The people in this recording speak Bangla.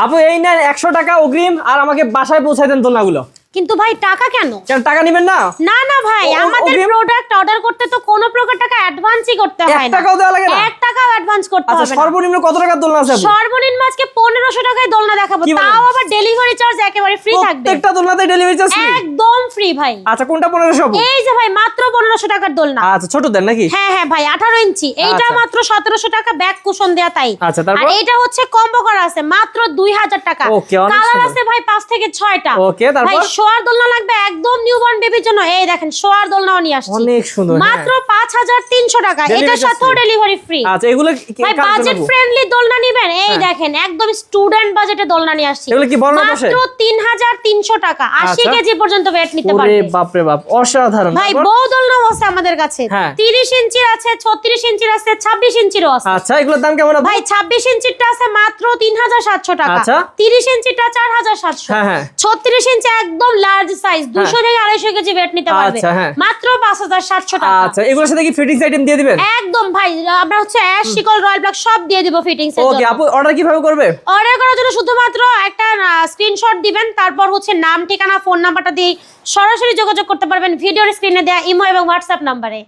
আপু এই নেন 100 টাকা অগ্রিম আর আমাকে বাসায় পৌঁছায় দেন দোলনাগুলো। কিন্তু ভাই টাকা কেন? কেন টাকা নেবেন না? না না ভাই, আমাদের প্রোডাক্ট অর্ডার করতে তো কোনো প্রকার টাকা অ্যাডভান্সই করতে হয় না। 1 টাকাও দেওয়া লাগে না? 1 টাকাও অ্যাডভান্স করতে হবে আচ্ছা না। সর্বনিম্ন কত টাকার দোলনা আছে আপু? সর্বনিম্ন আজকে 1500 টাকায় দোলনা দেখাবো, তাও আবার ডেলিভারি চার্জ একেবারে ফ্রি থাকবে। প্রত্যেকটা দোলনাতে ডেলিভারি চার্জ ফ্রি? একদম ফ্রি ভাই। আচ্ছা কোনটা 1500 আপু? এই যে ভাই মাত্র 1500 টাকার দোলনা। আচ্ছা ছোট দেন নাকি? হ্যাঁ হ্যাঁ ভাই 18 ইঞ্চি, এইটা মাত্র 1700 টাকা, ব্যাক কুশন দেয়া তাই। আচ্ছা আর তারপর? এইটা হচ্ছে কম্বো করা আছে মাত্র 2000 টাকা। ওকে অনেক কালার সুন্দর। আছে ভাই 5 থেকে 6টা। ওকে তারপর? ভাই শোয়ার দোলনা লাগবে একদম নিউবর্ন বেবির জন্য, এই দেখেন শোয়ার দোলনাও নিয়ে আসছি অনেক সুন্দর। মাত্র 5300 টাকা, Delivery এটার সাথেও free? Delivery free. আচ্ছা এগুলো ভাই বাজেট ফ্রেন্ডলি দোলনা নিবেন, এই দেখেন একদম স্টুডেন্ট বাজেটে দোলনা নিয়ে আসছি। এগুলো কি বড় না বসে? মাত্র 3300 টাকা, 80 আচ্ছা। কেজি পর্যন্ত ওয়েট নিতে ওরে পারবে। বাপ রে বাপ অসাধারণ। ভাই তারপর? বউ দোলনাও আছে আমাদের কাছে, হ্যাঁ। 30 ইঞ্চির আছে, 36 ইঞ্চির আছে, 26 ইঞ্চিরও আছে। আচ্ছা এগুলোর দাম কেমন আপু? ভাই 26 ইঞ্চিরটা আছে মাত্র 3700 টাকা, আচ্ছা। 30 ইঞ্চিটা 4700, হ্যাঁ, হ্যাঁ। 36 ইঞ্চি একদম লার্জ সাইজ 200 থেকে 250 কেজি ওয়েট নিতে পারবে আচ্ছা, হ্যাঁ। মাত্র 5700 টাকা। আচ্ছা এগুলোর সাথে কি ফিটিংস আইটেম দিয়ে দিবেন? একদম ভাই, আমরা হচ্ছে অ্যাশ শিকল রয়্যাল ব্ল্যাক সব দিয়ে দিব ফিটিংস এর ওকে জন্য। আপু অর্ডার কিভাবে করবে? অর্ডার করার জন্য শুধুমাত্র একটা স্ক্রিনশট দিবেন, তারপর হচ্ছে নাম ঠিকানা ফোন নাম্বারটা দিয়ে সরাসরি যোগাযোগ করতে পারবেন ভিডিওর স্ক্রিনে দেয়া ইমো এবং হোয়াটসঅ্যাপ নাম্বারে।